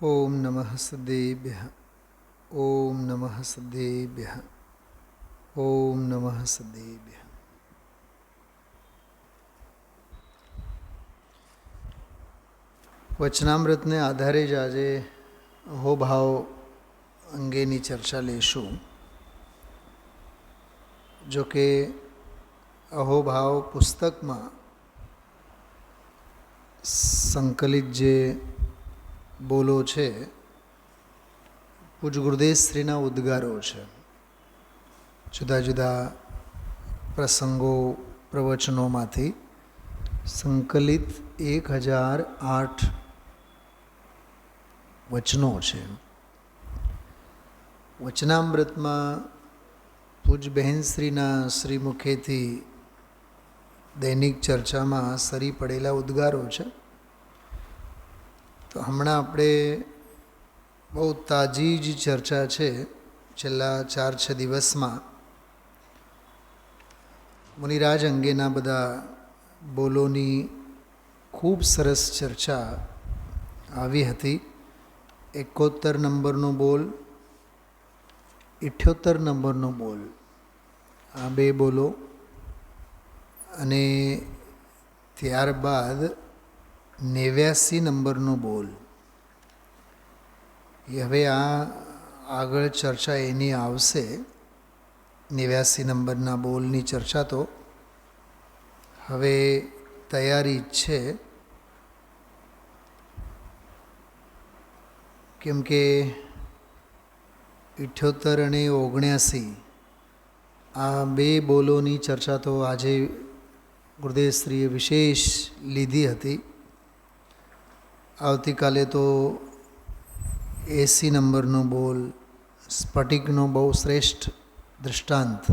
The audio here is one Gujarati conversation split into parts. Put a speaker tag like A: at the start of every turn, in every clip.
A: ઓમ નમઃ સદેભ્યઃ. ઓમ નમઃ સદેભ્યઃ. ઓમ નમઃ સદેભ્યઃ. વચનામૃતને આધારે જ આજે અહોભાવ અંગેની ચર્ચા લેશું. જો કે અહોભાવ પુસ્તકમાં સંકલિત જે બોલો છે પૂજ ગુરુદેવશ્રીના ઉદ્ગારો છે. જુદા જુદા પ્રસંગો પ્રવચનોમાંથી સંકલિત 1008 વચનો છે. વચનામૃતમાં પૂજ બહેનશ્રીના શ્રીમુખેથી દૈનિક ચર્ચામાં સરી પડેલા ઉદ્ગારો છે. તો હમણાં આપણે બહુ તાજી જ ચર્ચા છે છેલ્લા 4-6 દિવસમાં મુનિરાજ અંગેના બધા બોલોની ખૂબ સરસ ચર્ચા આવી હતી. 71 નંબરનો બોલ, 78 નંબરનો બોલ, આ બે બોલો, અને ત્યારબાદ 89 નંબરનો બોલ. એ હવે આ આગળ ચર્ચા એની આવશે. 89 નંબરના બોલની ચર્ચા તો હવે તૈયારી જ છે. કેમ કે 78 અને 79 આ બે બોલોની ચર્ચા તો આજે ગુરુદેવશ્રીએ વિશેષ લીધી હતી. આવતીકાલે તો 80 નંબરનો બોલ, સ્ફટિકનો બહુ શ્રેષ્ઠ દૃષ્ટાંત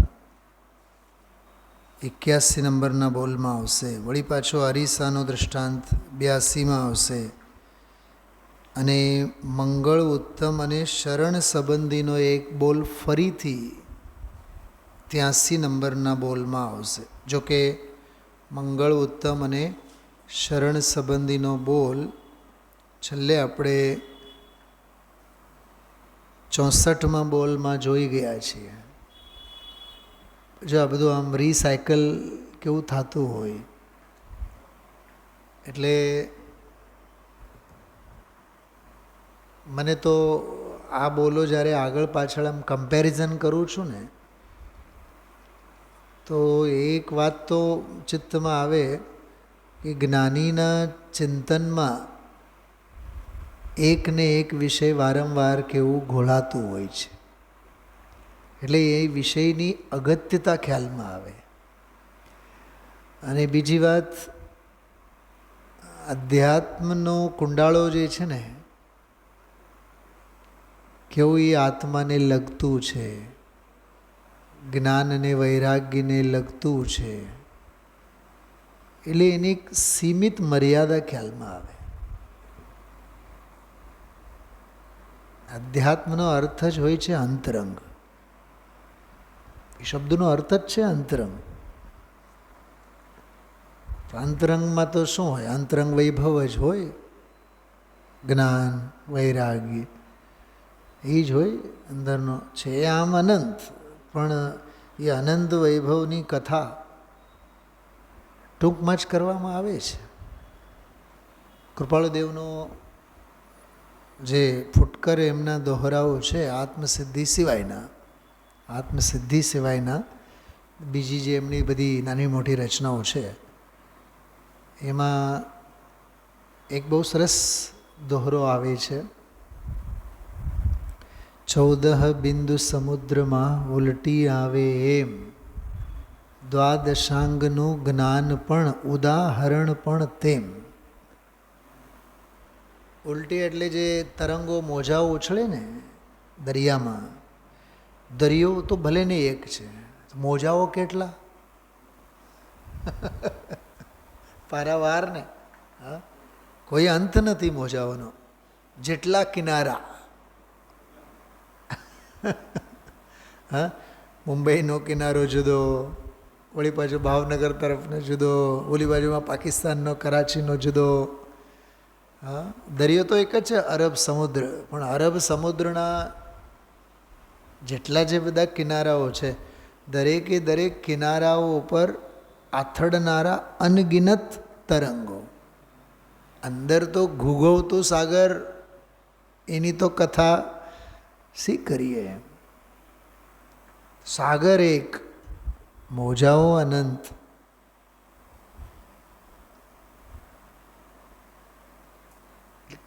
A: 81 નંબરના બોલમાં આવશે. વળી પાછો અરીસાનો દૃષ્ટાંત 82માં આવશે. અને મંગળ ઉત્તમ અને શરણ સંબંધીનો એક બોલ ફરીથી 83 નંબરના બોલમાં આવશે. જોકે મંગળ ઉત્તમ અને શરણ સંબંધીનો બોલ છેલ્લે આપણે 64માં બોલમાં જોઈ ગયા છીએ. જો આ બધું આમ રીસાયકલ કેવું થતું હોય એટલે મને તો આ બોલો જ્યારે આગળ પાછળ આમ કમ્પેરિઝન કરું છું ને તો એક વાત તો ચિત્તમાં આવે કે જ્ઞાનીના ચિંતનમાં એકને એક વિષય વારંવાર કેવું ઘોળાતું હોય છે. એટલે એ વિષયની અગત્યતા ખ્યાલમાં આવે. અને બીજી વાત, અધ્યાત્મનો કુંડાળો જે છે ને કેવું એ આત્માને લગતું છે, જ્ઞાન અને વૈરાગ્યને લગતું છે. એટલે એની એક સીમિત મર્યાદા ખ્યાલમાં આવે. અધ્યાત્મનો અર્થ જ હોય છે અંતરંગ. એ શબ્દનો અર્થ જ છે અંતરંગ. અંતરંગમાં તો શું હોય? અંતરંગ વૈભવ જ હોય. જ્ઞાન, વૈરાગ્ય એ જ હોય અંદરનો છે. એ આમ અનંત, પણ એ અનંત વૈભવની કથા ટૂંકમાં જ કરવામાં આવે છે. કૃપાળુદેવનો જે ફૂટકર એમના દોહરાઓ છે આત્મસિદ્ધિ સિવાયના બીજી જે એમની બધી નાની મોટી રચનાઓ છે એમાં એક બહુ સરસ દોહરો આવે છે. 14 બિંદુ સમુદ્રમાં ઉલટી આવે એમ, દ્વાદશાંગનું જ્ઞાન પણ ઉદાહરણ પણ તેમ. ઉલટી એટલે જે તરંગો મોજાઓ ઉછળે ને દરિયામાં, દરિયો તો ભલે ને એક છે, મોજાઓ કેટલા પારાવાર ને. હા, કોઈ અંત નથી મોજાઓનો. જેટલા કિનારા. હા, મુંબઈનો કિનારો જુદો, વળી પાછો ભાવનગર તરફનો જુદો, ઓલી બાજુમાં પાકિસ્તાનનો કરાચીનો જુદો, હા, દરિયો તો એક જ છે, અરબ સમુદ્ર. પણ અરબ સમુદ્રના જેટલા જે બધા કિનારાઓ છે, દરેકે દરેક કિનારાઓ ઉપર આથડનારા અનગિનત તરંગો. અંદર તો ઘૂઘવતો સાગર, એની તો કથા શી કરીએ. સાગર એક, મોજાઓ અનંત.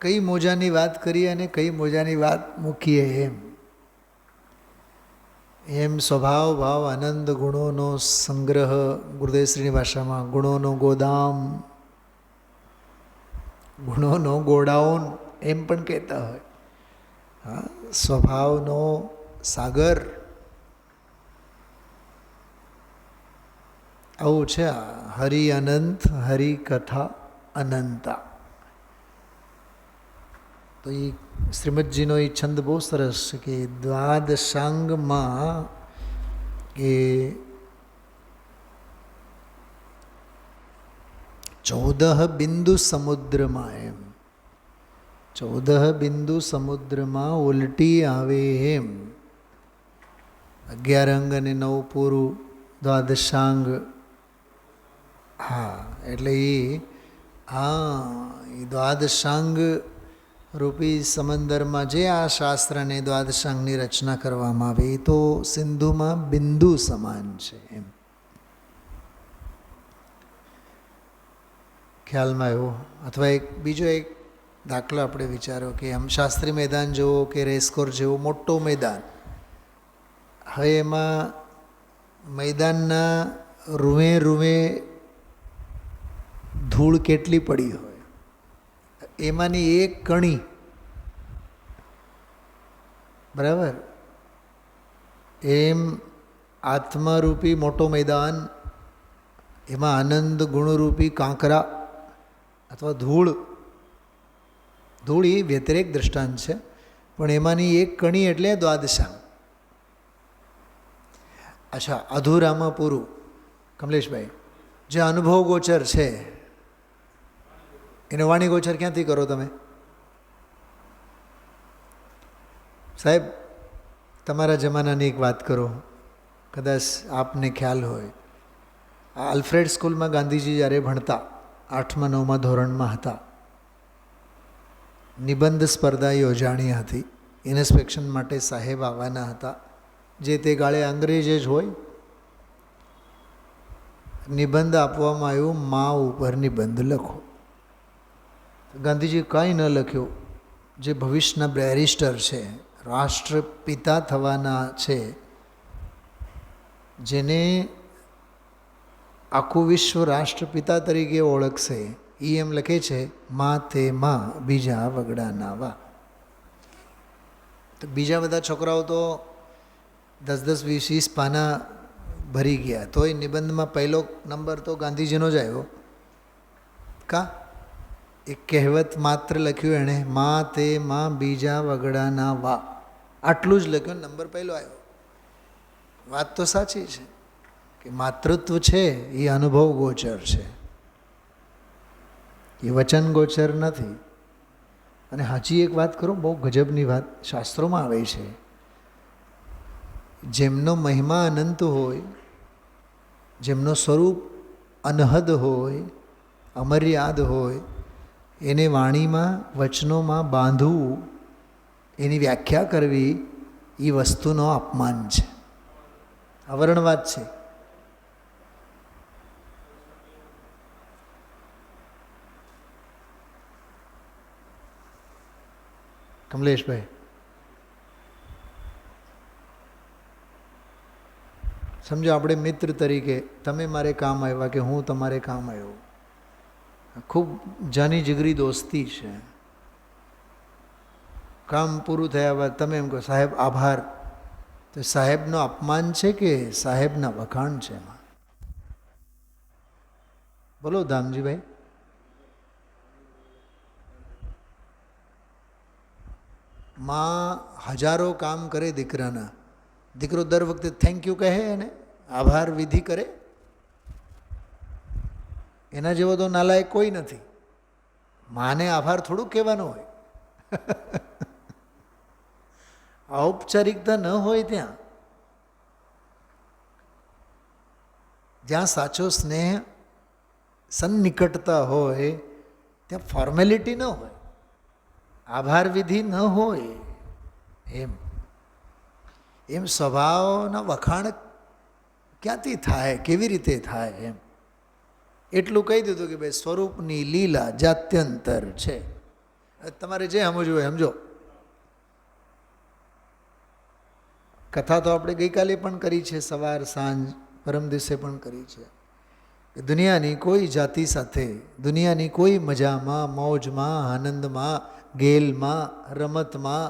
A: કઈ મોજાની વાત કરીએ અને કઈ મોજાની વાત મૂકીએ એમ સ્વભાવ ભાવ આનંદ ગુણોનો સંગ્રહ, ગુરુદેવશ્રીની ભાષામાં ગુણોનો ગોદામ, ગુણોનો ગોડાઉન એમ પણ કહેતા હોય. હા, સ્વભાવનો સાગર. આવું છે આ હરિ અનંત, હરિ કથા અનંતા. તો એ શ્રીમદજીનો એ છંદ બહુ સરસ છે કે દ્વાદશાંગમાં એ 14 બિંદુ સમુદ્રમાં, એમ 14 બિંદુ સમુદ્રમાં ઉલટી આવે એમ. 11 અંગ અને 9 પૂરું દ્વાદશાંગ. હા, એટલે એ દ્વાદશાંગ રૂપી સમંદરમાં જે આ શાસ્ત્ર અને દ્વાદશાંગની રચના કરવામાં આવી, એ તો સિંધુમાં બિંદુ સમાન છે એમ. ખ્યાલમાં આવ્યો. અથવા એક બીજો એક દાખલો આપણે વિચારો કે આમ શાસ્ત્રી મેદાન જેવો કે રેસકોર્સ જેવો મોટો મેદાન. હવે એમાં મેદાનના રૂએ રૂએ ધૂળ કેટલી પડી હોય, એમાંની એક કણી, બરાબર, એમ આત્મારૂપી મોટો મેદાન, એમાં આનંદ ગુણરૂપી કાંકરા અથવા ધૂળ. ધૂળ એ વ્યતિરેક દ્રષ્ટાંત છે, પણ એમાંની એક કણી એટલે દ્વાદશાંગ. અચ્છા, અધૂરામાં પૂરું. કમલેશભાઈ, જે અનુભવ ગોચર છે એને વાણી ગોચર ક્યાંથી કરો તમે? સાહેબ, તમારા જમાનાની એક વાત કરો, કદાચ આપને ખ્યાલ હોય. આ આલ્ફ્રેડ સ્કૂલમાં ગાંધીજી જ્યારે ભણતા, 8મા 9મા ધોરણમાં હતા, નિબંધ સ્પર્ધા યોજાણી હતી. ઇન્સ્પેક્શન માટે સાહેબ આવવાના હતા. જે તે ગાળે અંગ્રેજે જ હોય. નિબંધ આપવામાં આવ્યો, મા ઉપર નિબંધ લખો. ગાંધીજી કાંઈ ન લખ્યો. જે ભવિષ્યના બેરિસ્ટર છે, રાષ્ટ્રપિતા થવાના છે, જેને આખું વિશ્વ રાષ્ટ્રપિતા તરીકે ઓળખશે, એ એમ લખે છે, માં તે માં બીજા વગડા નાવા. તો બીજા બધા છોકરાઓ તો 10-10, 20-20 પાના ભરી ગયા, તોય નિબંધમાં પહેલો નંબર તો ગાંધીજીનો જ આવ્યો. કા એક કહેવત માત્ર લખ્યું એણે, માં તે માં બીજા વગડા ના વા. આટલું જ લખ્યું, નંબર પહેલો આવ્યો. વાત તો સાચી છે કે માતૃત્વ છે એ અનુભવ ગોચર છે, એ વચન ગોચર નથી. અને હજી એક વાત કરું, બહુ ગજબની વાત શાસ્ત્રોમાં આવે છે. જેમનો મહિમા અનંત હોય, જેમનો સ્વરૂપ અનહદ હોય, અમર્યાદ હોય, એને વાણીમાં વચનોમાં બાંધવું, એની વ્યાખ્યા કરવી, એ વસ્તુનો અપમાન છે, આવરણવાદ છે. કમલેશભાઈ, સમજો આપણે મિત્ર તરીકે, તમે મારે કામ આવ્યા કે હું તમારે કામ આવ્યો, ખૂબ જાની જીગરી દોસ્તી છે. કામ પૂરું થયા બાદ તમે એમ કહો, સાહેબ આભાર, તો સાહેબનો અપમાન છે કે સાહેબના વખાણ છે એમાં? બોલો ધામજીભાઈ. માં હજારો કામ કરે દીકરાના, દીકરો દર વખતે થેન્ક યુ કહે અને આભાર વિધિ કરે. એના જેવો તો નાલાયક કોઈ નથી. માને આભાર થોડુંક કહેવાનો હોય. ઔપચારિકતા ન હોય ત્યાં. જ્યાં સાચો સ્નેહ સન્નિકટતા હોય ત્યાં ફોર્મેલિટી ન હોય, આભાર વિધિ ન હોય. એમ સ્વભાવના વખાણ ક્યાંથી થાય, કેવી રીતે થાય? એમ એટલું કહી દીધું કે ભાઈ સ્વરૂપની લીલા જાત્યંતર છે. તમારે જે સમજવું હોય સમજો. કથા તો આપણે ગઈકાલે પણ કરી છે, સવાર સાંજ પરમ દિવસે પણ કરી છે કે દુનિયાની કોઈ જાતિ સાથે, દુનિયાની કોઈ મજામાં, મોજમાં, આનંદમાં, ગેલમાં, રમતમાં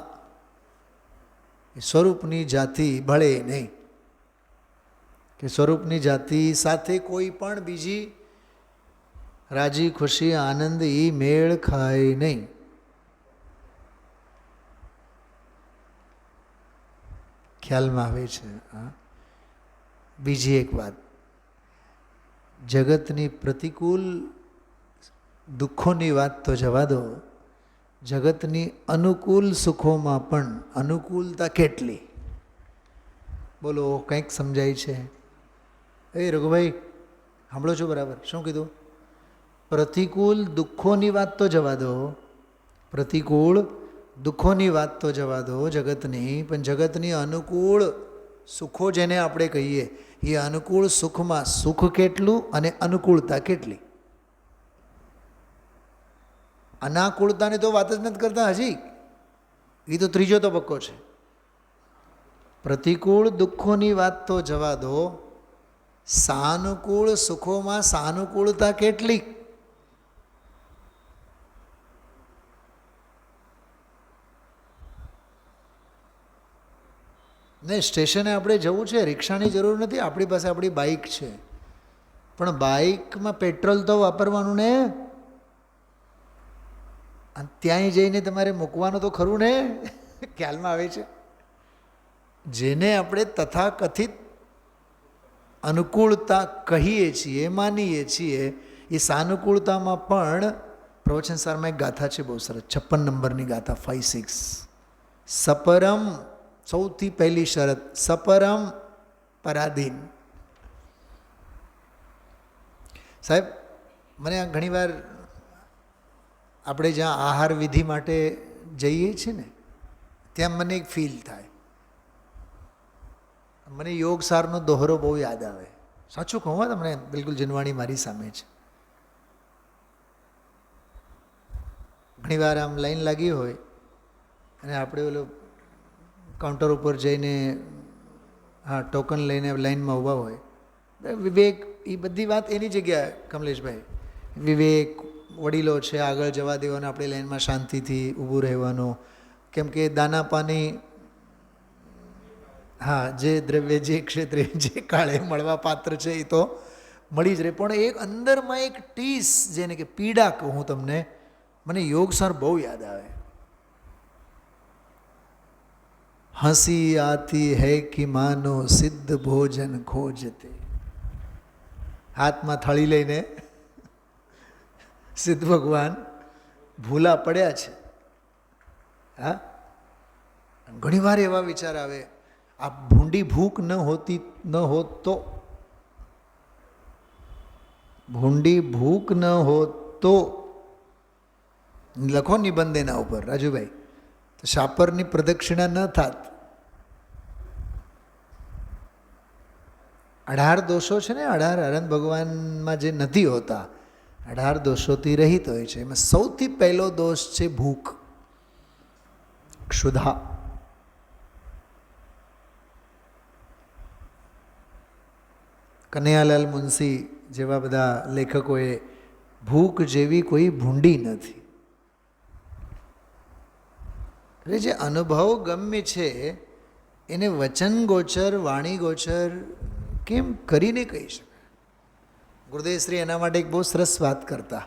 A: સ્વરૂપની જાતિ ભળે નહીં. કે સ્વરૂપની જાતિ સાથે કોઈ પણ બીજી રાજી ખુશી આનંદ એ મેળ ખાય નહીં. ખ્યાલમાં આવે છે. બીજી એક વાત, જગતની પ્રતિકૂળ દુઃખોની વાત તો જવા દો, જગતની અનુકૂળ સુખોમાં પણ અનુકૂળતા કેટલી? બોલો, કંઈક સમજાય છે? એ રઘુભાઈ સાંભળો છો બરાબર? શું કીધું? પ્રતિકૂળ દુઃખોની વાત તો જવા દો, પ્રતિકૂળ દુઃખોની વાત તો જવા દો જગતની, પણ જગતની અનુકૂળ સુખો જેને આપણે કહીએ, એ અનુકૂળ સુખમાં સુખ કેટલું અને અનુકૂળતા કેટલી? અનાકૂળતાની તો વાત જ નથી કરતા હજી, એ તો ત્રીજો તબક્કો છે. પ્રતિકૂળ દુઃખોની વાત તો જવા દો, સાનુકૂળ સુખોમાં સાનુકૂળતા કેટલી? ને સ્ટેશને આપણે જવું છે, રિક્ષાની જરૂર નથી, આપણી પાસે આપણી બાઇક છે, પણ બાઇકમાં પેટ્રોલ તો વાપરવાનું ને, અને ત્યાંય જઈને તમારે મૂકવાનું તો ખરું ને. ખ્યાલમાં આવે છે? જેને આપણે તથાકથિત અનુકૂળતા કહીએ છીએ, માનીએ છીએ, એ સાનુકૂળતામાં પણ પ્રવચન સારમાં એક ગાથા છે બહુ સરસ, 56 નંબરની ગાથા, 5-6. સપરમ, સૌથી પહેલી શરત, સપરમ પરાધીન. સાહેબ, મને આ ઘણીવાર આપણે જ્યાં આહાર વિધિ માટે જઈએ છીએ ને, ત્યાં મને એક ફીલ થાય. મને યોગસારનો દોહરો બહુ યાદ આવે. સાચું કહું તમને, બિલકુલ જનવાણી મારી સામે છે. ઘણીવાર આમ લાઈન લાગી હોય અને આપણે ઓલો કાઉન્ટર ઉપર જઈને ટોકન લઈને લાઈનમાં ઊભા હોય, વિવેક, એ બધી વાત એની જગ્યાએ કમલેશભાઈ, વિવેક, વડીલો છે, આગળ જવા દેવાનું, આપણે લાઈનમાં શાંતિથી ઊભું રહેવાનું. કેમ કે દાના પાની, જે દ્રવ્ય જે ક્ષેત્રે જે કાળે મળવા પાત્ર છે એ તો મળી જ રહે, પણ એક અંદરમાં એક ટીસ, જેને કે પીડા કહું તમને, મને યોગસાર બહુ યાદ આવે. હસી આતી હૈ કે માનો સિદ્ધ ભોજન ખોજતે. હાથમાં થાળી લઈને સિદ્ધ ભગવાન ભૂલા પડ્યા છે. ઘણીવાર એવા વિચાર આવે, આ ભૂંડી ભૂખ ન હોત તો, ભૂંડી ભૂખ ન હોત તો, લખો નિબંધ એના ઉપર રાજુભાઈ, તો શાપરની પ્રદક્ષિણા ન થાત. 18 દોષો છે ને, 18 અનંત ભગવાનમાં જે નથી હોતા, 18 દોષોથી રહિત હોય છે. એમાં સૌથી પહેલો દોષ છે ભૂખ, ક્ષુધા. કનૈયાલાલ મુનશી જેવા બધા લેખકોએ ભૂખ જેવી કોઈ ભૂંડી નથી. એટલે જે અનુભવ ગમ્ય છે એને વચન ગોચર, વાણી ગોચર કેમ કરીને કહી શકાય? ગુરુદેવશ્રી એના માટે એક બહુ સરસ વાત કરતા.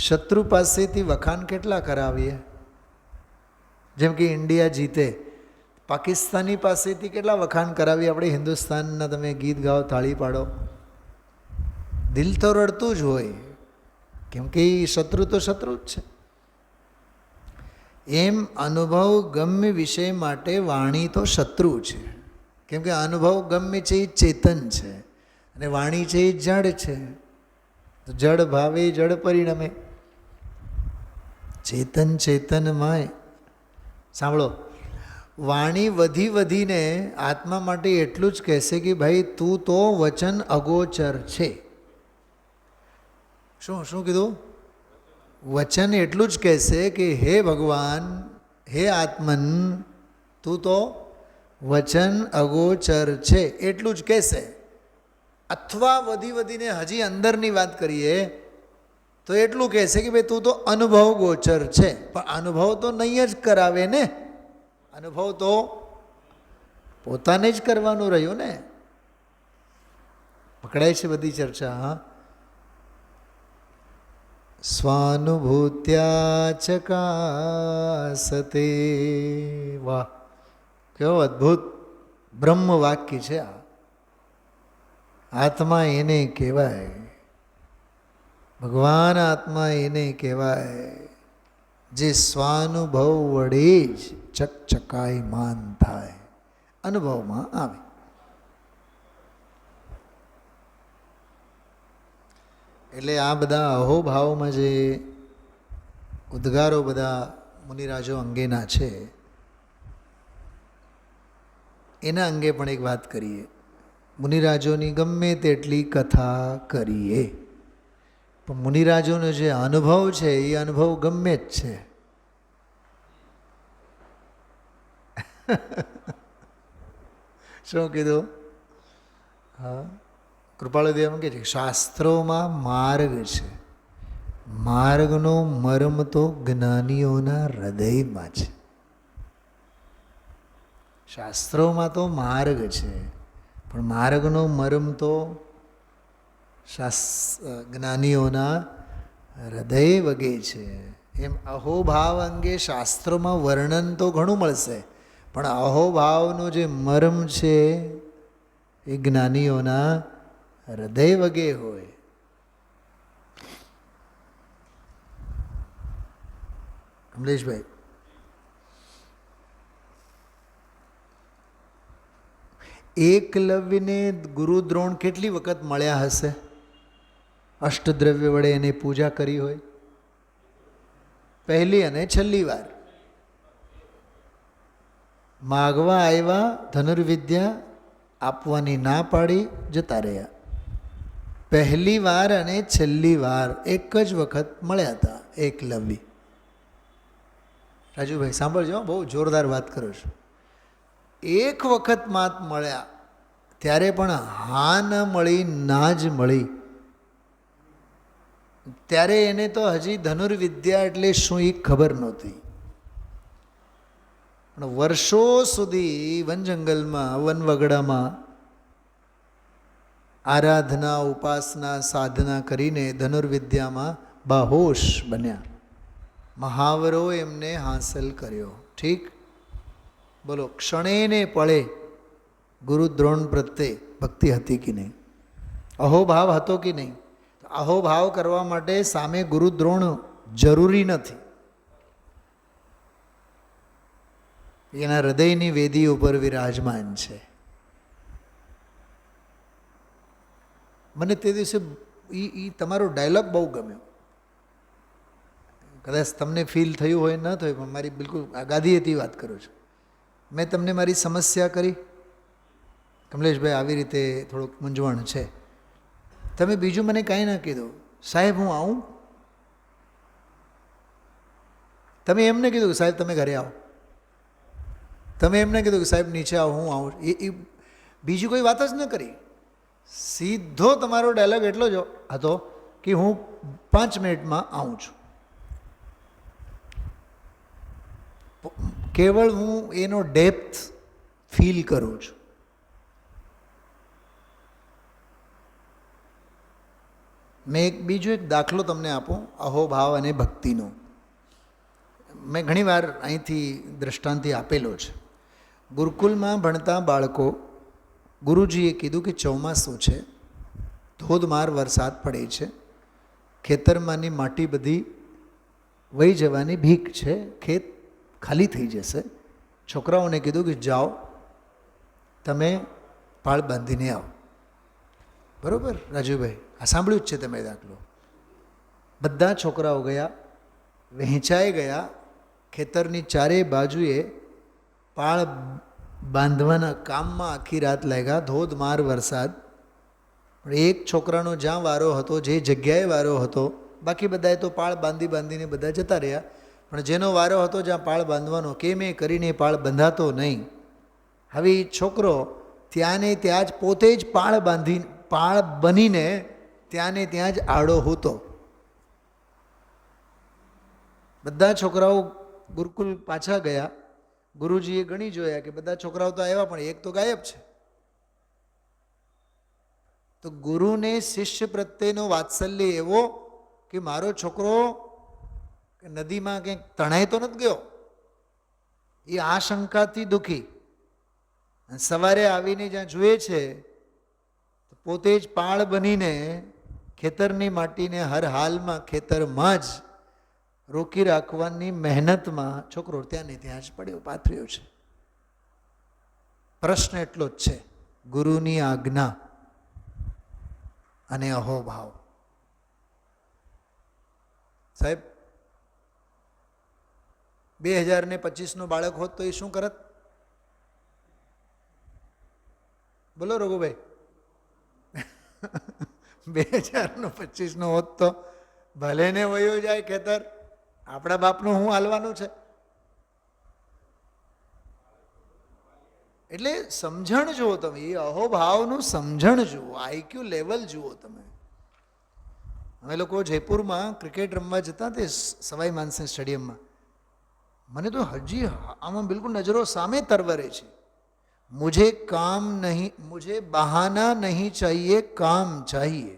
A: શત્રુ પાસેથી વખાણ કેટલા કરાવીએ? જેમ કે ઇન્ડિયા જીતે, પાકિસ્તાની પાસેથી કેટલા વખાણ કરાવીએ? આપણે હિન્દુસ્તાનના તમે ગીત ગાઓ, તાળી પાડો, દિલ તો રડતું જ હોય. કેમ કે એ શત્રુ તો શત્રુ જ છે. એમ અનુભવ ગમ્ય વિષય માટે વાણી તો શત્રુ છે. કેમ કે અનુભવ ગમ્ય છે એ ચેતન છે અને વાણી છે એ જડ છે. તો જડ ભાવે જડ પરિણમે. ચેતન ચેતનમય. સાંભળો, વાણી વધી વધીને આત્મા માટે એટલું જ કહેશે કે ભાઈ તું તો વચન અગોચર છે. શું શું કીધું? વચન એટલું જ કહેશે કે હે ભગવાન, હે આત્મન, તું તો વચન અગોચર છે, એટલું જ કહેશે. અથવા વધી વધીને હજી અંદરની વાત કરીએ તો એટલું કહેશે કે ભાઈ તું તો અનુભવ ગોચર છે. પણ અનુભવ તો નહીં જ કરાવે ને. અનુભવ તો પોતાને જ કરવાનું રહ્યું ને. પકડાય છે બધી ચર્ચા? હા. સ્વાનુભૂત્યા ચકાસતે. વાહ, કેવો અદ્ભુત બ્રહ્મ વાક્ય છે આ. આત્મા એને કહેવાય, ભગવાન આત્મા એને કહેવાય જે સ્વાનુભવ વડે જ ચકચકાયમાન થાય, અનુભવમાં આવે. એટલે આ બધા અહોભાવમાં જે ઉદ્ગારો બધા મુનિરાજો અંગેના છે એના અંગે પણ એક વાત કરીએ. મુનિરાજોની ગમે તેટલી કથા કરીએ પણ મુનિરાજોનો જે અનુભવ છે એ અનુભવ ગમે જ છે. શું કીધું? હા, કૃપાળુદેવ એમ કહે છે શાસ્ત્રોમાં માર્ગ છે, માર્ગનો મર્મ તો જ્ઞાનીઓના હૃદયમાં છે. શાસ્ત્રોમાં તો માર્ગ છે પણ માર્ગનો મર્મ તો જ્ઞાનીઓના હૃદય વગે છે. એમ અહોભાવ અંગે શાસ્ત્રોમાં વર્ણન તો ઘણું મળશે પણ અહોભાવનો જે મર્મ છે એ જ્ઞાનીઓના હૃદય વગે હોય. કમલેશભાઈ, એકલવ્યને ગુરુ દ્રોણ કેટલી વખત મળ્યા હશે? અષ્ટદ્રવ્ય વડે એની પૂજા કરી હોય. પહેલી અને છેલ્લી વાર માગવા આવ્યા, ધનુર્વિદ્યા આપવાની ના પાડી, જતા રહ્યા. પહેલી વાર અને છેલ્લી વાર એક જ વખત મળ્યા હતા એકલવ્ય. રાજુભાઈ સાંભળજો, બહુ જોરદાર વાત કરું છું. એક વખત માત મળ્યા ત્યારે પણ હા ન મળી, ના જ મળી. ત્યારે એને તો હજી ધનુર્વિદ્યા એટલે શું એ ખબર નહોતી. પણ વર્ષો સુધી વન જંગલમાં, વનવગડામાં આરાધના, ઉપાસના, સાધના કરીને ધનુર્વિદ્યામાં બાહોશ બન્યા. મહાવરો એમને હાંસલ કર્યો. ઠીક, બોલો, ક્ષણેને પળે ગુરુ દ્રોણ પ્રત્યે ભક્તિ હતી કે નહીં? અહોભાવ હતો કે નહીં? અહોભાવ કરવા માટે સામે ગુરુ દ્રોણ જરૂરી નથી. એના હૃદયની વેદી ઉપર વિરાજમાન છે. મને તે દિવસે એ તમારો ડાયલોગ બહુ ગમ્યો. કદાચ તમને ફીલ થયું હોય ન થયું પણ મારી બિલકુલ આગાધીએથી વાત કરું છું. મેં તમને મારી સમસ્યા કરી, કમલેશભાઈ આવી રીતે થોડુંક મૂંઝવણ છે, તમે બીજું મને કાંઈ ના કીધું, સાહેબ હું આવું. તમે એમને કીધું કે સાહેબ તમે ઘરે આવો. તમે એમને કીધું કે સાહેબ નીચે આવો, હું આવું. એ બીજી કોઈ વાત જ ન કરી. સીધો તમારો ડાયલોગ એટલો જ હતો કે હું 5 મિનિટમાં આવું છું. કેવળ હું એનો ડેપ્થ ફીલ કરું છું. મેં બીજો એક દાખલો તમને આપું અહોભાવ અને ભક્તિનો. મેં ઘણીવાર અહીંથી દ્રષ્ટાંતિ આપેલો છે. ગુરુકુલમાં ભણતા બાળકો, ગુરુજીએ કીધું કે ચોમાસું છે, ધોધમાર વરસાદ પડે છે, ખેતરમાંની માટી બધી વહી જવાની ભીખ છે, ખેત ખાલી થઈ જશે. છોકરાઓને કીધું કે જાઓ તમે પાળ બાંધીને આવો. બરાબર રાજુભાઈ, આ સાંભળ્યું જ છે તમે દાખલો. બધા છોકરાઓ ગયા, વહેંચાઈ ગયા, ખેતરની ચારેય બાજુએ પાળ બાંધવાના કામમાં આખી રાત લાગ્યા. ધોધમાર વરસાદ. પણ એક છોકરાનો જ્યાં વારો હતો, જે જગ્યાએ વારો હતો, બાકી બધાએ તો પાળ બાંધીને બધા જતા રહ્યા, પણ જેનો વારો હતો જ્યાં પાળ બાંધવાનો, કેમે કરીને પાળ બંધાતો નહીં. હવે એ છોકરો ત્યાં ને ત્યાં જ પોતે જ પાળ બનીને ત્યાં ને ત્યાં જ આડો હતો. બધા છોકરાઓ ગુરુકુલ પાછા ગયા. ગુરુજીએ ગણી જોયા કે બધા છોકરાઓ તો આવ્યા પણ એક તો ગાયબ છે. તો ગુરુને શિષ્ય પ્રત્યેનો વાત્સલ્ય એવો કે મારો છોકરો નદીમાં કંઈક તણાઈ તો નથી ગયો, એ આ શંકાથી દુઃખી. સવારે આવીને જ્યાં જુએ છે પોતે જ પાળ બનીને ખેતરની માટીને હર હાલમાં ખેતરમાં જ રોકી રાખવાની મહેનતમાં છોકરો ત્યાં ને ત્યાં જ પડ્યો પાથર્યો છે. પ્રશ્ન એટલો જ છે, ગુરુની આજ્ઞા અને અહોભાવ. સાહેબ 2025નું બાળક હોત તો એ શું કરત? બોલો રઘુભાઈ. 2025નું હોત તો ભલે ને વયો જાય ખેતર, આપણા બાપનું શું હાલવાનું છે? એટલે સમજણ જુઓ તમે, એ અહોભાવનું સમજણ જુઓ, આઈક્યુ લેવલ જુઓ તમે. અમે લોકો જયપુરમાં ક્રિકેટ રમવા જતા તે સવાઈ માનસિંહ સ્ટેડિયમમાં, મને તો હજી આમાં બિલકુલ નજરો સામે તરવરે છે. મુझे काम नहीं, मुझे बहाना नहीं चाहिए, काम चाहिए.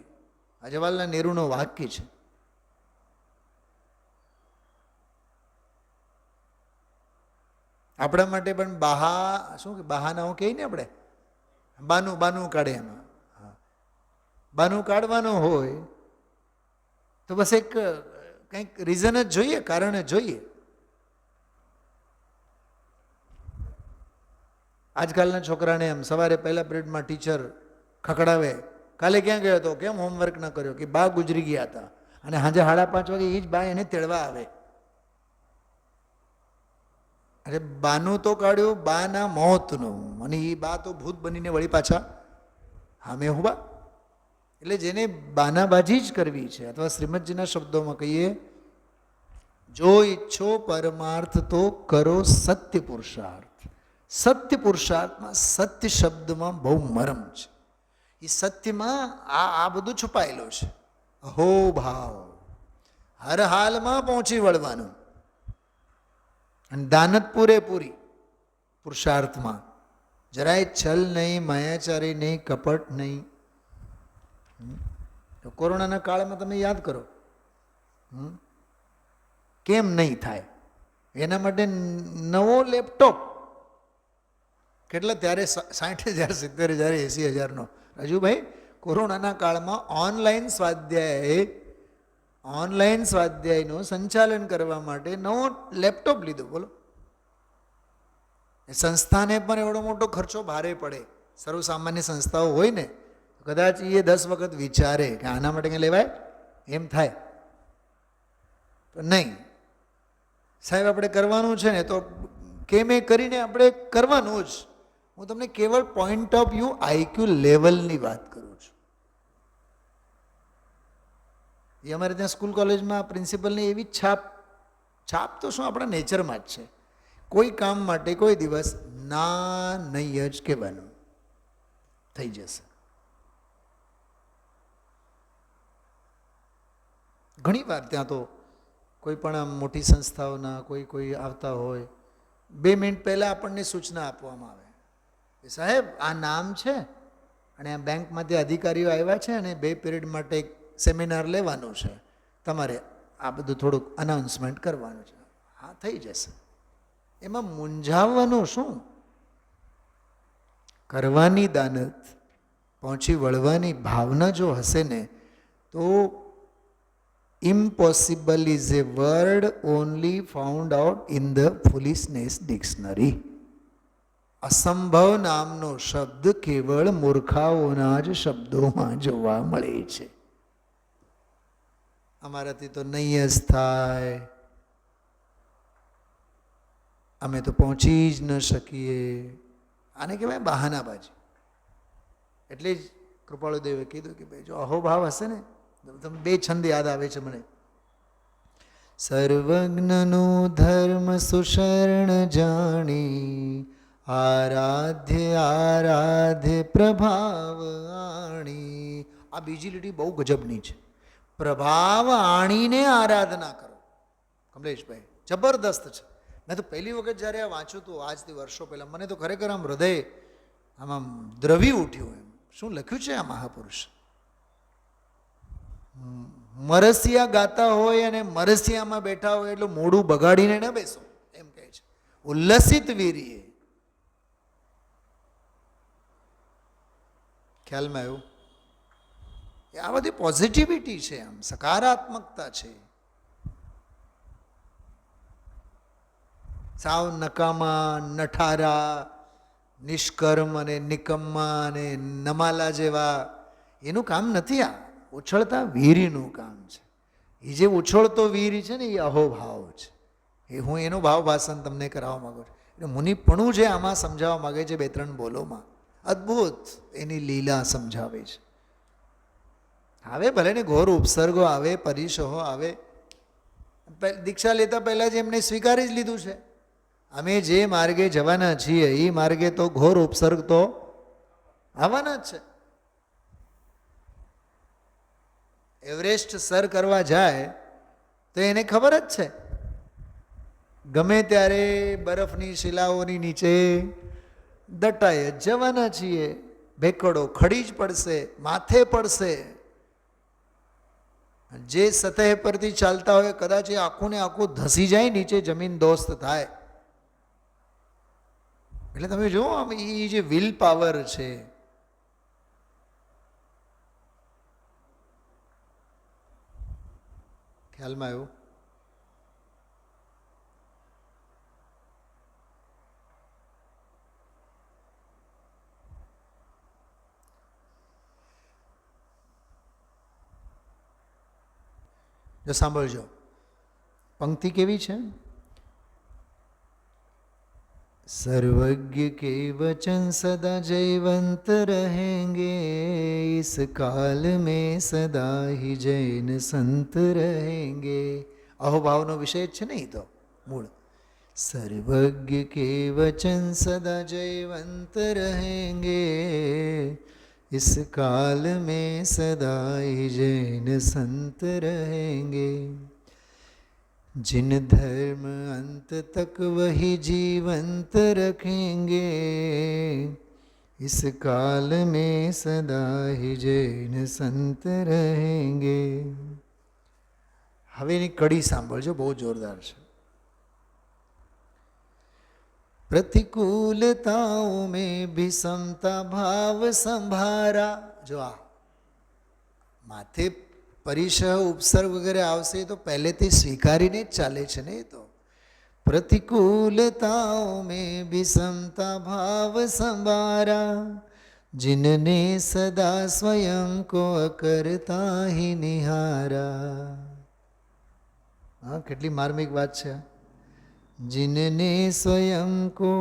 A: આ જવાહરલાલ નહેરુનો વાક્ય છે. આપણા માટે પણ શું કે બહાનાઓ કહે ને, આપણે બાનું કાઢે. એમાં બાનું કાઢવાનું હોય તો બસ એક કંઈક રીઝન જ જોઈએ, કારણ જ જોઈએ. આજકાલના છોકરાને એમ સવારે પહેલા પિરિયડમાં ટીચર ખકડાવે, કાલે ક્યાં ગયો હતો, કેમ હોમવર્ક ન કર્યો, કે બા ગુજરી ગયા હતા, અને સાંજે 5:30 વાગે એ જ બા એને તેડવા આવે. અરે બાનું તો કાઢ્યું બાના મોતનું, અને એ બા તો ભૂત બનીને વળી પાછા હામે હુબા. એટલે જેને બાનાબાજી જ કરવી છે, અથવા શ્રીમદજીના શબ્દોમાં કહીએ, જો ઈચ્છો પરમાર્થ તો કરો સત્ય પુરુષાર્થ. સત્ય પુરુષાર્થમાં, સત્ય શબ્દમાં બહુ મરમ છે. એ સત્યમાં આ બધું છુપાયેલું છે. અહો ભાવ, હર હાલમાં પહોંચી વળવાનું. અને દાનત પૂરેપૂરી પુરુષાર્થમાં, જરાય છલ નહીં, માયાચારી નહીં, કપટ નહીં. તો કોરોનાના કાળમાં તમે યાદ કરો કેમ નહીં થાય. એના માટે નવો લેપટોપ કેટલા ત્યારે 60,000, 70,000, 80,000નો. રાજુભાઈ, કોરોનાના કાળમાં ઓનલાઈન સ્વાધ્યાયનું સંચાલન કરવા માટે નવો લેપટોપ લીધો. બોલો, એ સંસ્થાને પણ એવડો મોટો ખર્ચો ભારે પડે. સર્વસામાન્ય સંસ્થાઓ હોય ને કદાચ એ 10 વખત વિચારે કે આના માટે કંઈ લેવાય, એમ થાય. નહીં સાહેબ, આપણે કરવાનું છે ને તો કેમે કરીને આપણે કરવાનું જ. હું તમને કેવળ પોઈન્ટ ઓફ વ્યૂ આઈક્યુ લેવલની વાત કરું છું. એ અમારે ત્યાં સ્કૂલ કોલેજમાં પ્રિન્સિપલની એવી છાપ તો શું આપણા નેચરમાં જ છે. કોઈ કામ માટે કોઈ દિવસ ના નહીં જ કહેવાનું, થઈ જશે. ઘણી વાર ત્યાં તો કોઈ પણ આમ મોટી સંસ્થાઓના કોઈ આવતા હોય, 2 મિનિટ પહેલાં આપણને સૂચના આપવામાં આવે કે સાહેબ આ નામ છે અને આ બેંકમાંથી અધિકારીઓ આવ્યા છે અને 2 પિરિયડ માટે એક સેમિનાર લેવાનું છે, તમારે આ બધું થોડુંક અનાઉન્સમેન્ટ કરવાનું છે. હા, થઈ જશે. એમાં મૂંઝાવવાનું શું? કરવાની દાનત, પહોંચી વળવાની ભાવના જો હશે ને તો Impossible is a word only found out in the foolishness dictionary. અસંભવ નામનો શબ્દ કેવળ મૂર્ખાઓના જ શબ્દોમાં જોવા મળે છે. અમારાથી તો નહીં જ થાય, અમે તો પહોંચી જ ન શકીએ, આને કહેવાય બહાનાબાજી. એટલે જ કૃપાળુદેવે કીધું કે ભાઈ જો અહોભાવ હશે ને, તમે બે છંદ યાદ આવે છે મને. સર્વજ્ઞનું ધર્મ સુશરણ જાણી, આરાધ્ય આરાધ્ય પ્રભાવ આણી. આ બીજી લીટી બહુ ગજબની છે. પ્રભાવ આણીને આરાધના કરો. કમલેશભાઈ જબરદસ્ત છે. મેં તો પહેલી વખત જ્યારે આ વાંચ્યું હતું આજથી વર્ષો પહેલાં, મને તો ખરેખર આમ હૃદય આમ દ્રવી ઉઠ્યું. એમ શું લખ્યું છે આ મહાપુરુષ. મરસિયા ગાતા હોય અને મરસિયામાં બેઠા હોય એટલે મોઢું બગાડીને ન બેસો એમ કહે છે. ઉલ્લસિત વીરીએ. ખ્યાલમાં આવ્યું? આ બધી પોઝિટિવિટી છે, આમ સકારાત્મકતા છે. સાવ નકામા નઠારા નિષ્કર્મ અને નિકમ્મા અને નમાલા જેવા એનું કામ નથી. આ ઉછળતા વીરીનું કામ છે. એ જે ઉછળતો વીર છે ને એ અહોભાવ છે. એ હું એનો ભાવ ભાષણ તમને કરાવવા માગું છું. એટલે મુનિપણું જે આમાં સમજાવવા માગે છે બે ત્રણ બોલોમાં, અદ્ભુત એની લીલા સમજાવે છે. આવે ભલે ને ઘોર ઉપસર્ગો આવે, પરિસહો આવે, દીક્ષા લેતા પહેલાં જ એમને સ્વીકારી જ લીધું છે. અમે જે માર્ગે જવાના છીએ એ માર્ગે તો ઘોર ઉપસર્ગ તો આવવાના જ છે. એવરેસ્ટ સર કરવા જાય તો એને ખબર જ છે ગમે ત્યારે બરફની શિલાઓની નીચે દટાઈ જ જવાના છીએ. ભેકડો ખડી જ પડશે, માથે પડશે. જે સતહ પરથી ચાલતા હોય કદાચ એ આખું ને આખું ધસી જાય, નીચે જમીન દોસ્ત થાય. એટલે તમે જુઓ આમ એ જે વિલ પાવર છે, ખ્યાલમાં આવ્યું? જો સાંભળજો, પંક્તિ કેવી છે? सर्वज्ञ के वचन सदा जयवंत रहेंगे, इस काल में सदा ही जैन संत रहेंगे. અહોભાવનો વિષય છે ને એ તો મૂળ. સર્વજ્ઞ કે વચન સદા જયવંત रहेंगे, इस काल में सदा ही जैन संत रहेंगे. जिन धर्म अंत तक वही जीवंत रखेंगे, इस काल में सदा ही जैन संत रहेंगे. હવે એની કડી સાંભળજો, બહુ જોરદાર છે. प्रतिकूलताओं में भी समता भाव संभारा. જો આ માથે પરિસહ ઉપસર્ગ વગેરે આવશે તો પહેલેથી સ્વીકારીને જ ચાલે છે ને. એ તો प्रतिकूलताओं में भी समता भाव संभारा, जिनने सदा स्वयं को अकरता ही निहारा. હા, કેટલી માર્મિક વાત છે. जिनने स्वयं को,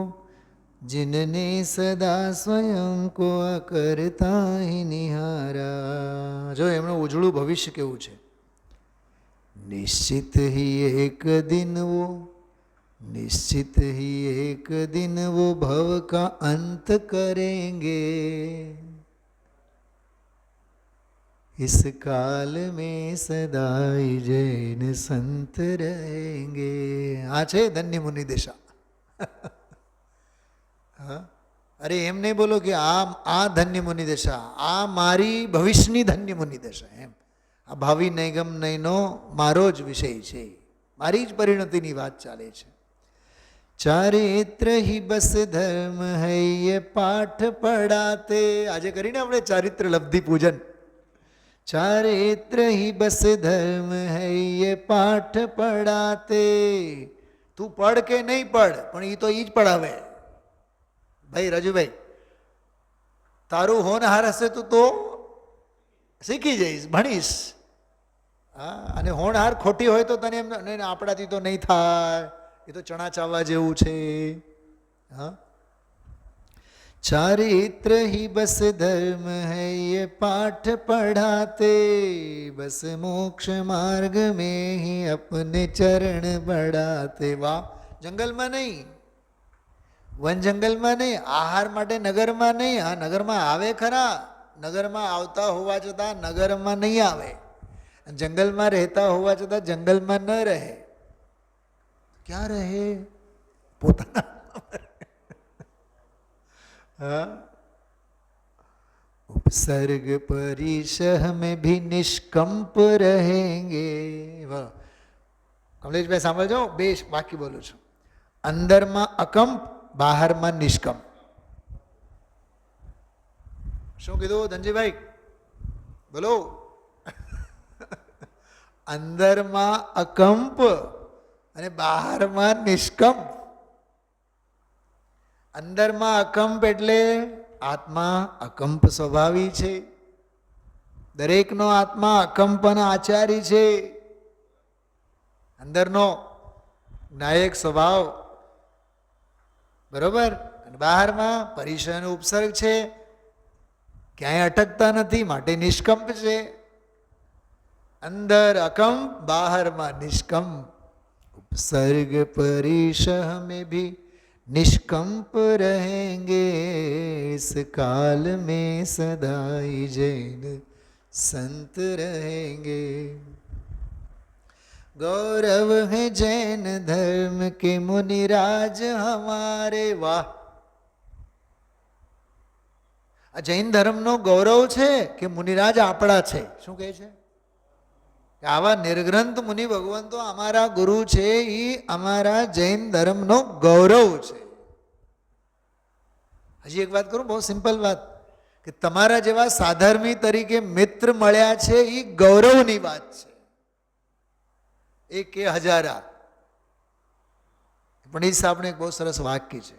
A: जिनने सदा स्वयं को अकरता ही निहारा. જો એમનું ઉજળું ભવિષ્ય કેવું છે. નિશ્ચિત ही एक दिन वो, निश्चित ही एक दिन वो भव का अंत करेंगे, इस काल में सदा जैन संत रहेंगे. આ છે ધન્ય મુનિ દશા. હા, અરે એમ નહીં બોલો કે આ ધન્ય મુનિ દશા, આ મારી ભવિષ્યની ધન્ય મુનિ દશા. એમ આ ભાવિ નૈગમ નૈનો મારો જ વિષય છે, મારી જ પરિણતિની વાત ચાલે છે. ચારિત્ર ही बस धर्म है ये पाठ पढ़ाते. આજે કરીને આપણે ચારિત્ર લબ્ધિ પૂજન. चारित्र ही बस धर्म है ये पाठ पढ़ाते. તું પढ़ કે નહીં પढ़ પણ એ તો ઈ જ પढ़ાવે. ભાઈ રાજુભાઈ, તારું હોનહાર હશે તું તો શીખી જઈશ, ભણીશ. હા, અને હોનહાર ખોટી હોય તો તને એમ નહીં, આપણાથી તો નહીં થાય, એ તો ચણા ચાવવા જેવું છે. હા, चारित्र ही बस धर्म है ये पाठ पढ़ाते, बस मोक्ष मार्ग में ही अपने चरण बढ़ाते. वाह, जंगलમાં નહીં, વન જંગલમાં નહીં, આહાર માટે નગરમાં નહીં. હા, નગરમાં આવે ખરા, નગરમાં આવતા હોવા છતાં નગરમાં નહીં આવે, જંગલમાં રહેતા હોવા છતાં જંગલમાં ન રહે. ક્યાં રહે? પોતાના उपसर्ग परिशह में भी निष्कंप रहेंगे. वाह कमलेशભાઈ સાંભળજો, બે વાક્ય બોલું છું. અંદરમાં અકંપ, બહારમાં નિષ્કંપ. શું કીધું ધનજીભાઈ? બોલો. અંદરમાં અકંપ અને બહારમાં નિષ્કંપ. અંદરમાં અકંપ એટલે આત્મા અકંપ સ્વભાવી છે. દરેકનો આત્મા અકંપના આચારી છે. અંદરનો નાયક સ્વભાવ, બરોબર. અને બહારમાં પરિસરનો ઉપસર્ગ છે, ક્યાંય અટકતા નથી, માટે નિષ્કંપ છે. અંદર અકંપ, બાહરમાં નિષ્કંપ. उपसर्ग परिसह में भी निष्कंप रहेंगे, इस काल में सदाई जैन संत रहेंगे. गौरव है जैन धर्म के मुनिराज हमारे. वाह, આ જૈન ધર્મનો ગૌરવ છે કે મુનિરાજ આપણા છે. શું કહે છે? આવા નિર્ગ્રંથ મુનિ ભગવંતો અમારા ગુરુ છે, એ અમારા જૈન ધર્મનો ગૌરવ છે. હજી એક વાત કરું, બહુ સિમ્પલ વાત, કે તમારા જેવા સાધર્મી તરીકે મિત્ર મળ્યા છે, એ ગૌરવની વાત છે. એક કે હજારા. પણ એ સાહેબને એક બહુ સરસ વાક્ય છે,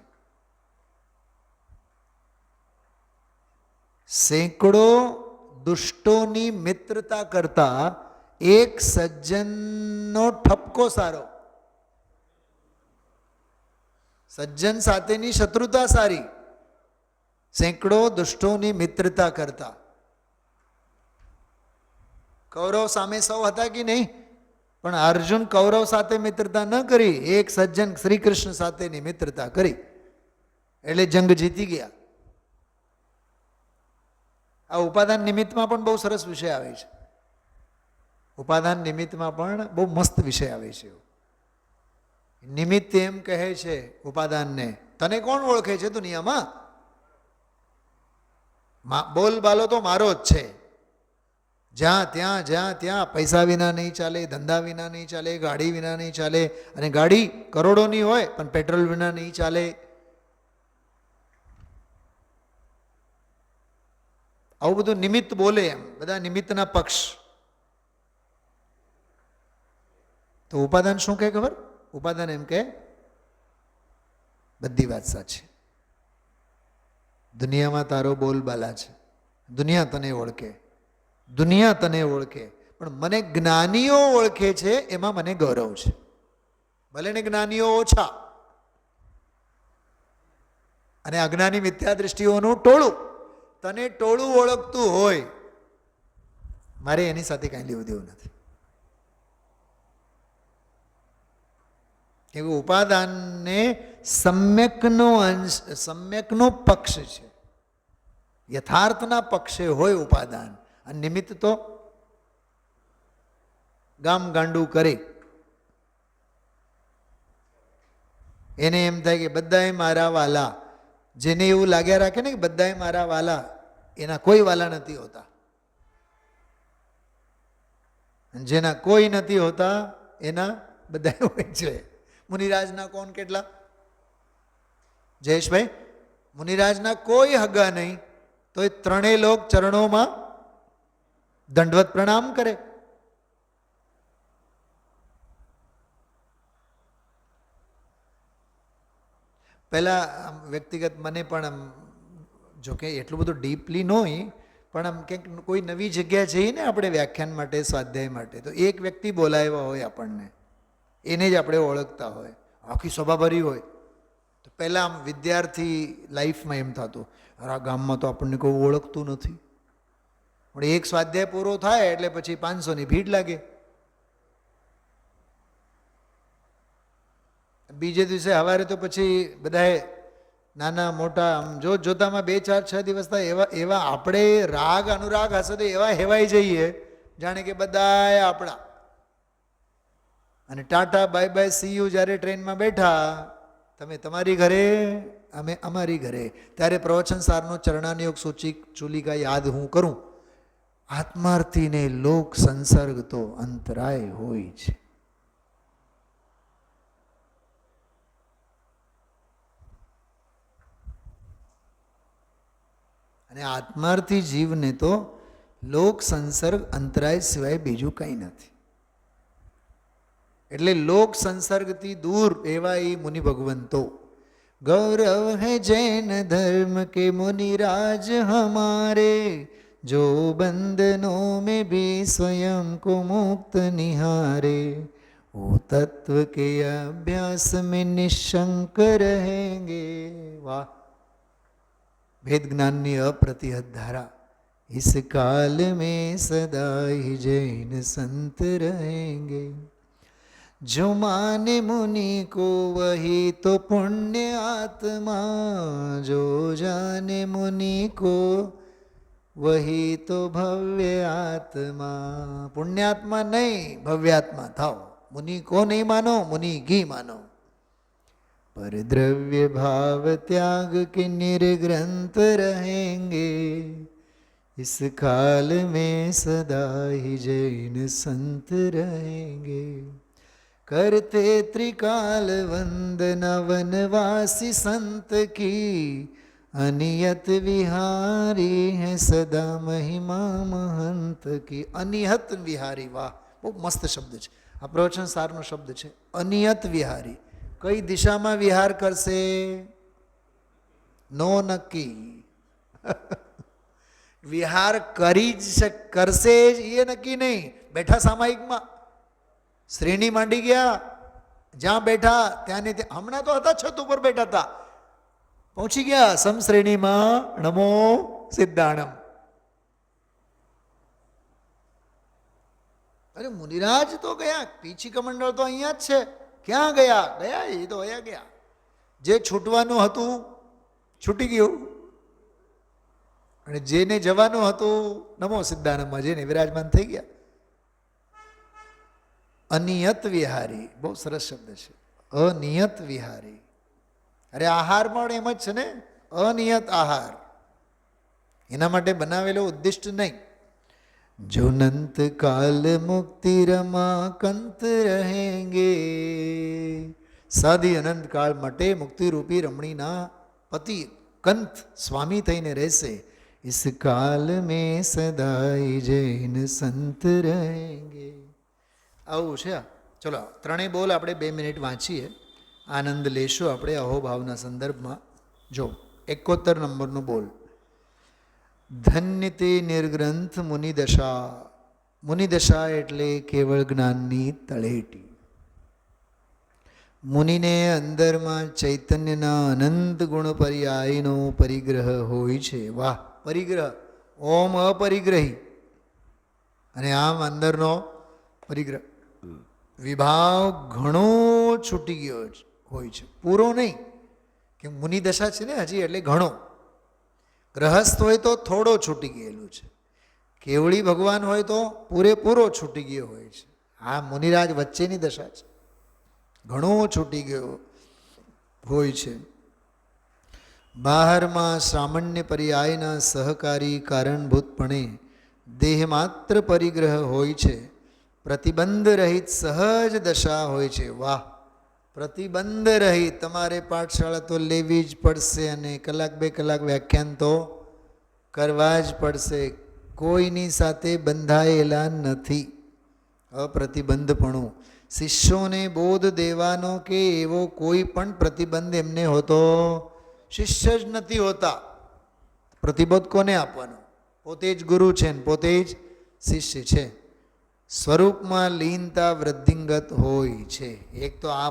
A: સેંકડો દુષ્ટોની મિત્રતા કરતા એક સજ્જનનો ઠપકો સારો. સજ્જન સાથેની શત્રુતા સારી, સેંકડો દુષ્ટોની મિત્રતા કરતા. કૌરવ સામે સૌ હતા કે નહીં, પણ અર્જુન કૌરવ સાથે મિત્રતા ન કરી, એક સજ્જન શ્રી કૃષ્ણ સાથેની મિત્રતા કરી, એટલે જંગ જીતી ગયા. આ ઉપાદાન નિમિત્તમાં પણ બહુ સરસ વિષય આવે છે. ઉપાદાન નિમિત્તમાં પણ બહુ મસ્ત વિષય આવે છે. નિમિત્ત એમ કહે છે ઉપાદાનને, તને કોણ ઓળખે છે દુનિયામાં? બોલબાલો તો મારો જ છે. જ્યાં ત્યાં પૈસા વિના નહીં ચાલે, ધંધા વિના નહીં ચાલે, ગાડી વિના નહીં ચાલે. અને ગાડી કરોડોની હોય પણ પેટ્રોલ વિના નહીં ચાલે. આવું બધું નિમિત્ત બોલે, એમ બધા નિમિત્તના પક્ષ. તો ઉપાદાન શું કહે ખબર? ઉપાદાન એમ કે બધી વાત સાચી, દુનિયામાં તારો બોલબાલા છે, દુનિયા તને ઓળખે, દુનિયા તને ઓળખે, પણ મને જ્ઞાનીઓ ઓળખે છે, એમાં મને ગૌરવ છે. ભલે ને જ્ઞાનીઓ ઓછા અને અજ્ઞાની મિથ્યા દ્રષ્ટિઓનું ટોળું, તને ટોળું ઓળખતું હોય, મારે એની સાથે કાંઈ લેવું દેવું નથી. એવું ઉપાદાનને સમ્યકનો અંશ, સમ્યકનો પક્ષ છે, યથાર્થના પક્ષે હોય ઉપાદાન. અને નિમિત્ત તો ગામ ગાંડું કરે. એને એમ થાય કે બધાએ મારા વાલા. જેને એવું લાગ્યા રાખે ને કે બધાએ મારા વાલા, એના કોઈ વાલા નથી હોતા. જેના કોઈ નથી હોતા એના બધા હોય છે. મુનિરાજના કોણ કેટલા? જયેશભાઈ, મુનિરાજના કોઈ હગા નહીં, તો એ ત્રણેય લોક ચરણોમાં દંડવત પ્રણામ કરે. પહેલાં આમ વ્યક્તિગત મને પણ આમ, જોકે એટલું બધું ડીપલી ન હોય, પણ આમ ક્યાંક કોઈ નવી જગ્યાએ જઈએ ને આપણે વ્યાખ્યાન માટે, સ્વાધ્યાય માટે, તો એક વ્યક્તિ બોલાવ્યા હોય આપણને, એને જ આપણે ઓળખતા હોય, આખી સભા ભરી હોય, તો પહેલાં આમ વિદ્યાર્થી લાઈફમાં એમ થતું, આ ગામમાં તો આપણને કોઈ ઓળખતું નથી, પણ એક સ્વાધ્યાય પૂરો થાય એટલે પછી 500ની ભીડ લાગે. બીજે દિવસે સવારે તો પછી બધાએ નાના મોટા આમ જોતામાં 2 4 6 દિવસ થાય એવા આપણે રાગ અનુરાગ હશે તો એવા હેવાઈ જઈએ જાણે કે બધાએ આપણા. અને Tata bye bye see you જ્યારે ટ્રેનમાં બેઠા, તમે તમારી ઘરે, અમે અમારી ઘરે, ત્યારે પ્રવચન સારનો ચરણાનિયોગ ચૂલિકા યાદ હું કરું, આત્માર્થીને લોક સંસર્ગ તો અંતરાય હોય છે. અને આત્માર્થી જીવને તો લોક સંસર્ગ અંતરાય સિવાય બીજું કંઈ નથી. એટલે લોક સંસર્ગથી દૂર એવા એ મુનિ ભગવંતો. ગૌરવ હૈ જૈન ધર્મ કે મુનિરાજ હમારે, જો બંધનો में भी स्वयं को मुक्त निहारे, वो तत्व के अभ्यास में निशंक रहेंगे. वाह, भेद ज्ञाननी अप्रतिहत धारा. इस काल में सदा ही जैन संत रहेंगे. जो माने मुनि को वही तो पुण्य आत्मा, जो जाने मुनि को वही तो भव्य आत्मा. पुण्यात्मा नहीं, भव्यात्मा थाओ. मुनि को नहीं मानो, मुनि की मानो. पर द्रव्य भाव त्याग के निर्ग्रंथ रहेंगे. इस काल में सदा ही जैन संत रहेंगे. करते त्रिकाल वंदना वनवासी संत की, अनियत विहारी है सदा महिमा महंत की. अनियत विहारी, वाह, બહુ મસ્ત શબ્દ છે આ, પ્રવચન સારનો શબ્દ છે. અનિયત વિહારી, કઈ દિશામાં વિહાર કરશે નો નક્કી. વિહાર કરી જ કરશે જ એ નક્કી નહીં. બેઠા સામાયિકમાં શ્રેણી માંડી ગયા, જ્યાં બેઠા ત્યાં ને ત્યાં, હમણાં તો હતા છત ઉપર બેઠા હતા, પહોંચી ગયા સમશ્રેણીમાં નમો સિદ્ધાણમ. અરે મુનિરાજ તો ગયા, પીછી કમંડળ તો અહીંયા જ છે, ક્યાં ગયા? ગયા, એ તો અહીંયા ગયા. જે છૂટવાનું હતું છૂટી ગયું, અને જેને જવાનું હતું નમો સિદ્ધાનંદમાં જેને વિરાજમાન થઈ ગયા. અનિયત વિહારી, બહુ સરસ શબ્દ છે, અનિયત વિહારી. અરે આહાર પણ એમ જ છે ને, અનિયત આહાર, એના માટે બનાવેલો ઉદ્દિષ્ટ નહીં. जो नंत काल मुक्ति रमाकंत रहेंगे, સાદી અનંત કાળ માટે મુક્તિ રૂપી રમણીના પતિ કંત સ્વામી થઈને રહેશે. इस काल में सदाई जैन संत रहेंगे. આવું છે. ચલો ત્રણેય બોલ આપણે 2 મિનિટ વાંચીએ, આનંદ લેશો આપણે અહોભાવના સંદર્ભમાં. જો 71 નંબરનો બોલ. ધન્ય તે નિર્ગ્રંથ મુનિદશા. મુનિદશા એટલે કેવળ જ્ઞાનની તળેટી. મુનિને અંદરમાં ચૈતન્યના અનંત ગુણ પર્યાયનો પરિગ્રહ હોય છે. વાહ, પરિગ્રહ, ઓમ અપરિગ્રહી, અને આમ અંદરનો પરિગ્રહ. વિભાવ ઘણો છૂટી ગયો હોય છે, પૂરો નહીં, કે મુનિદશા છે ને હજી, એટલે ઘણો. ગ્રહસ્થ હોય તો થોડો છૂટી ગયેલું છે, કેવળી ભગવાન હોય તો પૂરેપૂરો છૂટી ગયો હોય છે. આ મુનિરાજ વચ્ચેની દશા છે, ઘણો છૂટી ગયો હોય છે. બહારમાં સામાન્ય પર્યાયના સહકારી કારણભૂતપણે દેહ માત્ર પરિગ્રહ હોય છે. પ્રતિબંધ રહિત સહજ દશા હોય છે. વાહ, પ્રતિબંધ રહિત. તમારે પાઠશાળા તો લેવી જ પડશે, અને 1-2 કલાક વ્યાખ્યાન તો કરવા જ પડશે. કોઈની સાથે બંધાયેલા નથી. અપ્રતિબંધપણું. શિષ્યોને બોધ દેવાનો કે એવો કોઈ પણ પ્રતિબંધ એમને હોતો, શિષ્ય જ નથી હોતા. પ્રતિબોધ કોને આપવાનો? પોતે જ ગુરુ છે ને પોતે જ શિષ્ય છે. સ્વરૂપમાં લીનતા વૃદ્ધિંગત હોય છે. એક તો આ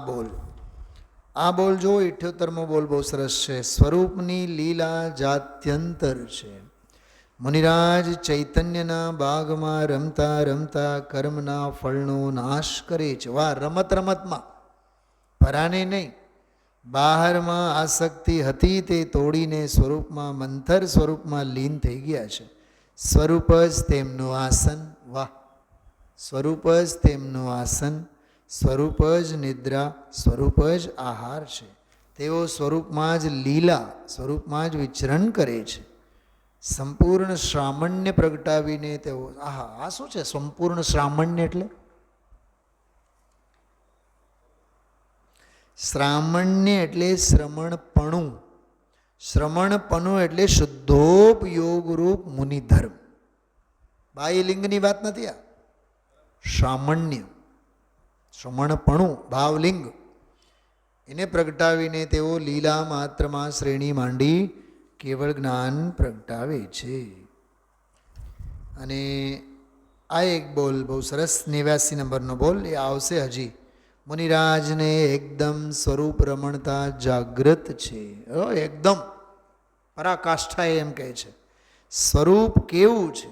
A: બોલ જો 78મો બોલ બહુ સરસ છે. સ્વરૂપની લીલા જાત્યંતર છે. મુનિરાજ ચૈતન્યના બાગમાં રમતા રમતા કર્મના ફળનો નાશ કરે છે. વાહ! રમતમાં પરાને નહીં, બહારમાં આસક્તિ હતી તે તોડીને સ્વરૂપમાં મંથર સ્વરૂપમાં લીન થઈ ગયા છે. સ્વરૂપ જ તેમનું આસન. વાહ! સ્વરૂપ જ તેમનું આસન, સ્વરૂપ જ નિદ્રા, સ્વરૂપ જ આહાર છે. તેઓ સ્વરૂપમાં જ લીલા, સ્વરૂપમાં જ વિચરણ કરે છે. સંપૂર્ણ શ્રામણ્ય પ્રગટાવીને તેઓ આ શું છે? સંપૂર્ણ શ્રામણ્ય એટલે શ્રામણ્ય એટલે શ્રમણપણું. શ્રમણપણું એટલે શુદ્ધોપયોગરૂપ મુનિધર્મ. બાહ્યલિંગની વાત નથી આ. શ્રામણ્ય, શ્રમણપણું, ભાવલિંગ, એને પ્રગટાવીને તેઓ લીલા માત્રમાં શ્રેણી માંડી કેવળ જ્ઞાન પ્રગટાવે છે. અને આ એક બોલ બહુ સરસ 89 નંબરનો બોલ એ આવશે હજી. મુનિરાજને એકદમ સ્વરૂપ રમણતા જાગૃત છે. એકદમ પરાકાષ્ઠા એમ કહે છે. સ્વરૂપ કેવું છે?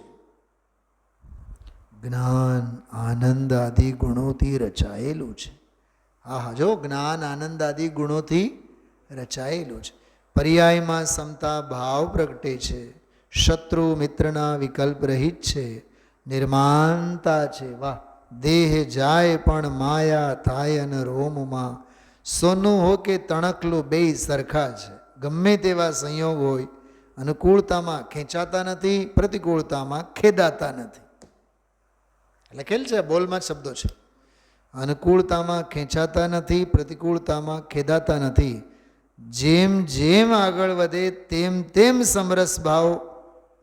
A: જ્ઞાન આનંદ આદિ ગુણોથી રચાયેલું છે. જો જ્ઞાન આનંદ આદિ ગુણોથી રચાયેલું છે. પર્યાયમાં સમતા ભાવ પ્રગટે છે. શત્રુ મિત્રના વિકલ્પ રહિત છે. નિર્માણતા છે. વાહ! દેહ જાય પણ માયા થાય અને રોમમાં. સોનું હો કે તણકલું બેય સરખા છે. ગમે તેવા સંયોગ હોય, અનુકૂળતામાં ખેંચાતા નથી, પ્રતિકૂળતામાં ખેદાતા નથી. એટલે ખેલ છે, બોલમાં જ શબ્દો છે. અનુકૂળતામાં ખેંચાતા નથી, પ્રતિકૂળતામાં ખેદાતા નથી. જેમ જેમ આગળ વધે તેમ તેમ સમરસ ભાવ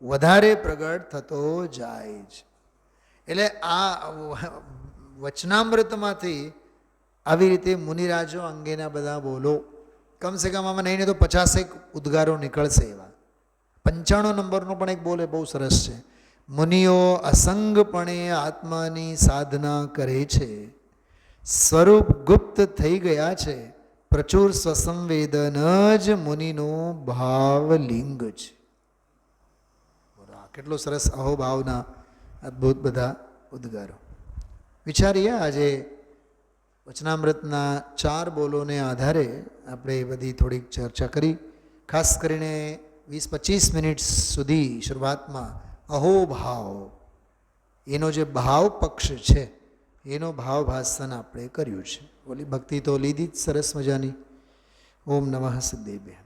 A: વધારે પ્રગટ થતો જાય છે. એટલે આ વચનામૃતમાંથી આવી રીતે મુનિરાજો અંગેના બધા બોલો કમસે કમ આમાં નહીં તો 50 ઉદ્ગારો નીકળશે. એવા 95 નંબરનો પણ એક બોલ બહુ સરસ છે. મુનિઓ અસંગપણે આત્માની સાધના કરે છે. સ્વરૂપ ગુપ્ત થઈ ગયા છે. પ્રચુર સ્વસંવેદન જ મુનિનો ભાવલિંગ છે. કેટલો સરસ અહોભાવના અદ્ભુત બધા ઉદ્ગારો. વિચારીએ આજે વચનામૃતના 4 બોલોને આધારે આપણે બધી થોડીક ચર્ચા કરી. ખાસ કરીને 20-25 મિનિટ સુધી શરૂઆતમાં અહોભાવ એનો જે ભાવ પક્ષ છે એનો ભાવ ભાષણ આપણે કર્યું છે. ઓલી ભક્તિ તો લીધી જ સરસ મજાની. ઓમ નમઃ સિદ્ધેભ્યઃ.